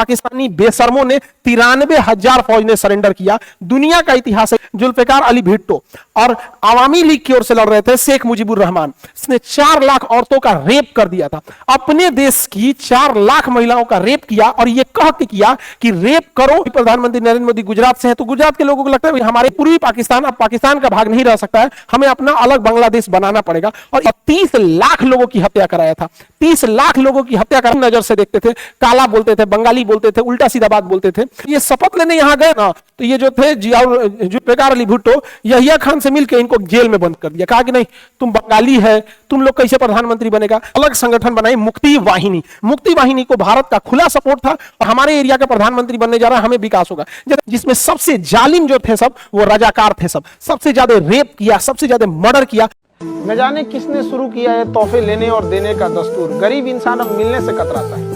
पाकिस्तानी बेशर्मों ने 93,000 फौज ने सरेंडर किया। दुनिया का इतिहास है। जुल्फिकार अली भुट्टो और आवामी लीग की ओर से लड़ रहे थे शेख मुजीबुर रहमान, इसने 4 लाख औरतों का रेप कर दिया था। अपने देश की 4 लाख महिलाओं का रेप किया और यह कह के किया कि रेप करो। प्रधानमंत्री नरेंद्र मोदी गुजरात से है, तो गुजरात के लोगों को लगता है हमारे पूर्वी पाकिस्तान अब पाकिस्तान का भाग नहीं रह सकता है, हमें अपना अलग बांग्लादेश बनाना पड़ेगा। और 30 लाख लोगों की हत्या कराया था। 30 लाख लोगों की हत्या कर नजर से देखते थे, काला बोलते थे, बंगाली बोलते थे, उल्टा सीधा बात बोलते थे। ये शपथ लेने यहां गए ना, तो ये जो थे जुल्फिकार अली भुट्टो, यहिया खान से मिलकर इनको जेल में बंद कर दिया। कहा कि नहीं, तुम बंगाली है, तुम लोग कैसे प्रधानमंत्री बनेगा। अलग संगठन बनाई मुक्ति वाहिनी। मुक्ति वाहिनी को भारत का खुला सपोर्ट था और हमारे एरिया का प्रधानमंत्री बनने जा रहा है, हमें विकास होगा। जिसमें सबसे जालिम जो थे सब वो रजाकार थे, सबसे ज्यादा रेप किया, सबसे ज्यादा मर्डर किया। न जाने किसने शुरू किया है तोहफे लेने और देने का दस्तूर। गरीब इंसान अब मिलने से कतराता है।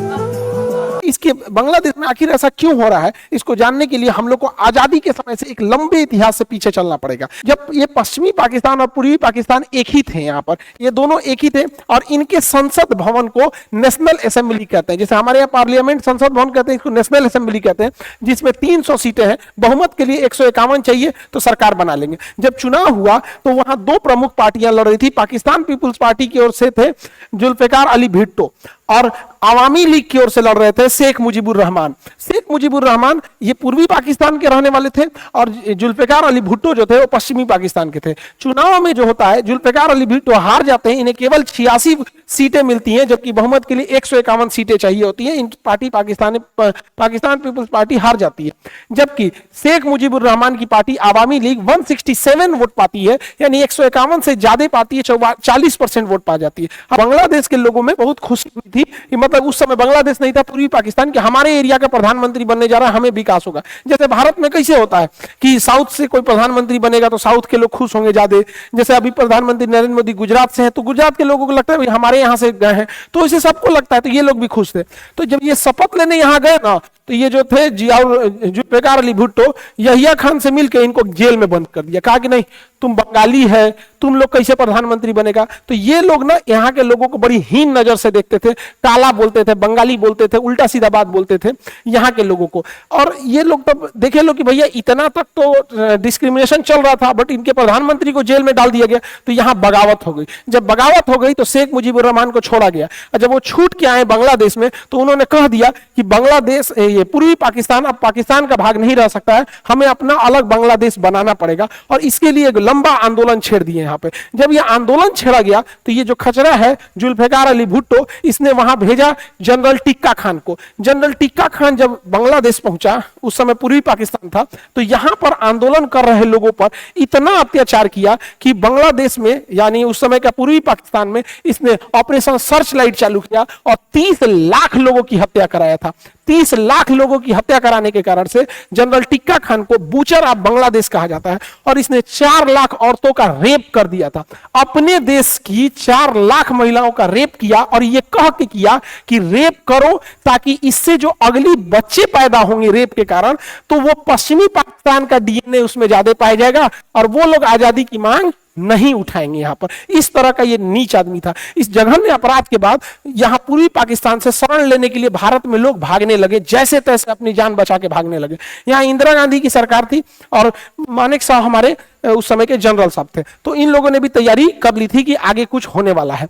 इसके बांग्लादेश में आखिर ऐसा क्यों हो रहा है, इसको जानने के लिए हम लोग को आजादी के समय से एक लंबे इतिहास से पीछे चलना पड़ेगा। जब ये पश्चिमी पाकिस्तान और पूर्वी पाकिस्तान एक ही थे, यहाँ पर ये दोनों एक ही थे और इनके संसद भवन को नेशनल असेंबली कहते हैं। जैसे हमारे यहाँ पार्लियामेंट संसद भवन कहते हैं, इसको नेशनल असेंबली कहते हैं, जिसमें 300 सीटें हैं। बहुमत के लिए 151 चाहिए तो सरकार बना लेंगे। जब चुनाव हुआ तो वहां 2 प्रमुख पार्टियां लड़ रही थी। पाकिस्तान पीपुल्स पार्टी की ओर से थे जुल्फिकार अली भुट्टो और आवामी लीग की ओर से लड़ रहे थे शेख मुजीबुर रहमान। शेख मुजीबुर रहमान ये पूर्वी पाकिस्तान के रहने वाले थे और जुल्फिकार अली भुट्टो जो थे वो पश्चिमी पाकिस्तान के थे। चुनाव में जो होता है, जुल्फिकार अली भुट्टो हार जाते हैं, इन्हें केवल 86 सीटें मिलती हैं, जबकि बहुमत के लिए 151 सीटें चाहिए होती हैं। इन पार्टी पाकिस्तान पीपुल्स पार्टी हार जाती है, जबकि शेख मुजीबुर रहमान की पार्टी आवामी लीग 167 वोट पाती है, यानी 151 से ज्यादा पाती है, 40% वोट पा जाती है। बांग्लादेश के लोगों में बहुत खुशी हुई थी कि मतलब उस समय बांग्लादेश नहीं था, पूर्वी पाकिस्तान के हमारे एरिया का प्रधानमंत्री बनने जा रहा है, हमें विकास होगा। जैसे भारत में कैसे होता है कि साउथ से कोई प्रधानमंत्री बनेगा तो साउथ के लोग खुश होंगे ज्यादा। जैसे अभी प्रधानमंत्री नरेंद्र मोदी गुजरात से है, तो गुजरात के लोगों को लगता है हमारे यहां से गए हैं, तो इसे सबको लगता है, तो ये लोग भी खुश थे। तो जब ये शपथ लेने यहां गए ना, तो ये जो थे जुल्फिकार अली भुट्टो, यहिया खान से मिलकर इनको जेल में बंद कर दिया। कहा कि नहीं, तुम बंगाली है, तुम लोग कैसे प्रधानमंत्री बनेगा। तो ये लोग ना यहाँ के लोगों को बड़ी हीन नजर से देखते थे, काला बोलते थे, बंगाली बोलते थे, उल्टा सीधा बात बोलते थे यहाँ के लोगों को। और ये लोग तब देखे लो कि भैया इतना तक तो डिस्क्रिमिनेशन चल रहा था, बट इनके प्रधानमंत्री को जेल में डाल दिया गया, तो यहाँ बगावत हो गई। जब बगावत हो गई तो शेख मुजीबुर रहमान को छोड़ा गया, और जब वो छूट के आए बांग्लादेश में, तो उन्होंने कह दिया कि बांग्लादेश, ये पूर्वी पाकिस्तान अब पाकिस्तान का भाग नहीं रह सकता है, हमें अपना अलग बांग्लादेश बनाना पड़ेगा। और इसके लिए एक लंबा आंदोलन छेड़ दिए यहाँ पे। जब ये आंदोलन छेड़ा गया तो ये जो खचरा है जुल्फिकार अली भुट्टो, इसने वहां भेजा जनरल टिक्का खान को। जनरल टिक्का खान जब बांग्लादेश पहुंचा, उस समय पूर्वी पाकिस्तान था, तो यहां पर आंदोलन कर रहे लोगों पर इतना अत्याचार किया कि बांग्लादेश में, यानी उस समय का पूर्वी पाकिस्तान में, इसने ऑपरेशन सर्च लाइट चालू किया और 30 लाख लोगों की हत्या कराया था। 30 लाख लोगों की हत्या कराने के कारण से जनरल टिक्का खान को बूचर ऑफ बांग्लादेश कहा जाता है, और इसने 4 लाख औरतों का रेप कर दिया था। अपने देश की 4 लाख महिलाओं का रेप किया और यह कह के किया कि रेप करो, ताकि इससे जो अगली बच्चे पैदा होंगे रेप के कारण, तो वो पश्चिमी पाकिस्तान का डीएनए उसमें ज्यादा पाया जाएगा और वो लोग आजादी की मांग नहीं उठाएंगे। यहां पर इस तरह का ये नीच आदमी था। इस जघन्य अपराध के बाद यहां पूर्वी पाकिस्तान से शरण लेने के लिए भारत में लोग भागने लगे, जैसे तैसे अपनी जान बचा के भागने लगे। यहां इंदिरा गांधी की सरकार थी और मानेक शाह हमारे उस समय के जनरल साहब थे, तो इन लोगों ने भी तैयारी कर ली थी कि आगे कुछ होने वाला है।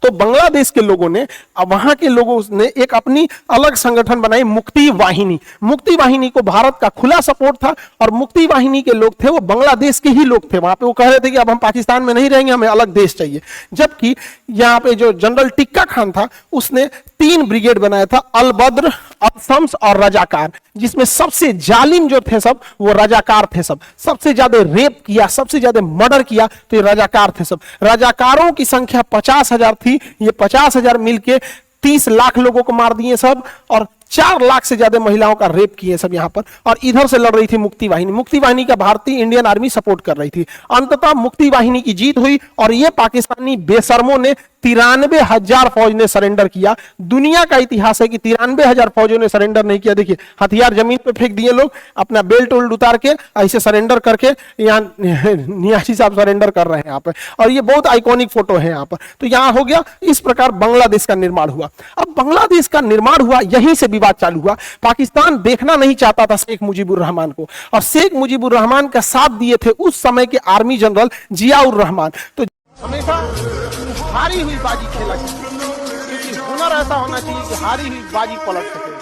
तो बांग्लादेश के लोगों ने, वहां के लोगों ने एक अपनी अलग संगठन बनाई, मुक्ति वाहिनी। मुक्ति वाहिनी को भारत का खुला सपोर्ट था और मुक्ति वाहिनी के लोग थे वो बांग्लादेश के ही लोग थे। वहां पे वो कह रहे थे कि अब हम पाकिस्तान में नहीं रहेंगे, हमें अलग देश चाहिए। जबकि यहाँ पे जो जनरल टिक्का खान था, उसने 3 ब्रिगेड बनाया था, अल बद्र, अल शम्स और रजाकार, जिसमें सबसे जालिम जो थे सब वो रजाकार थे। सबसे ज्यादा रेप किया, सबसे ज्यादा मर्डर किया तो ये रजाकार थे सब। रजाकारों की संख्या 50,000 थी, ये 50,000 मिलके 30 लाख लोगों को मार दिए सब, और 4 लाख से ज्यादा महिलाओं का रेप किए सब यहाँ पर। और इधर से लड़ रही थी मुक्ति वाहिनी। मुक्ति वाहिनी का भारतीय इंडियन आर्मी सपोर्ट कर रही थी। अंततः मुक्ति वाहिनी की जीत हुई और ये पाकिस्तानी बेशर्मों ने 93,000 फौज ने सरेंडर किया। दुनिया का इतिहास है कि 93,000 फौजों ने सरेंडर नहीं किया। देखिए हथियार जमीन पे फेंक दिए लोग, अपना बेल्ट उल्ट उतार के ऐसे सरेंडर करके, यहाँ नियाजी साहब सरेंडर कर रहे हैं यहाँ पे, और ये बहुत आइकॉनिक फोटो है यहाँ पर। तो यहाँ हो गया, इस प्रकार बांग्लादेश का निर्माण हुआ। अब बांग्लादेश का निर्माण हुआ, यहीं से विवाद चालू हुआ, पाकिस्तान देखना नहीं चाहता था शेख मुजीबुर रहमान को, और शेख मुजीबुर रहमान का साथ दिए थे उस समय के आर्मी जनरल जियाउर रहमान। तो हमेशा हारी हुई बाजी खेला, क्योंकि हुनर ऐसा होना चाहिए कि हारी हुई बाजी पलट सके।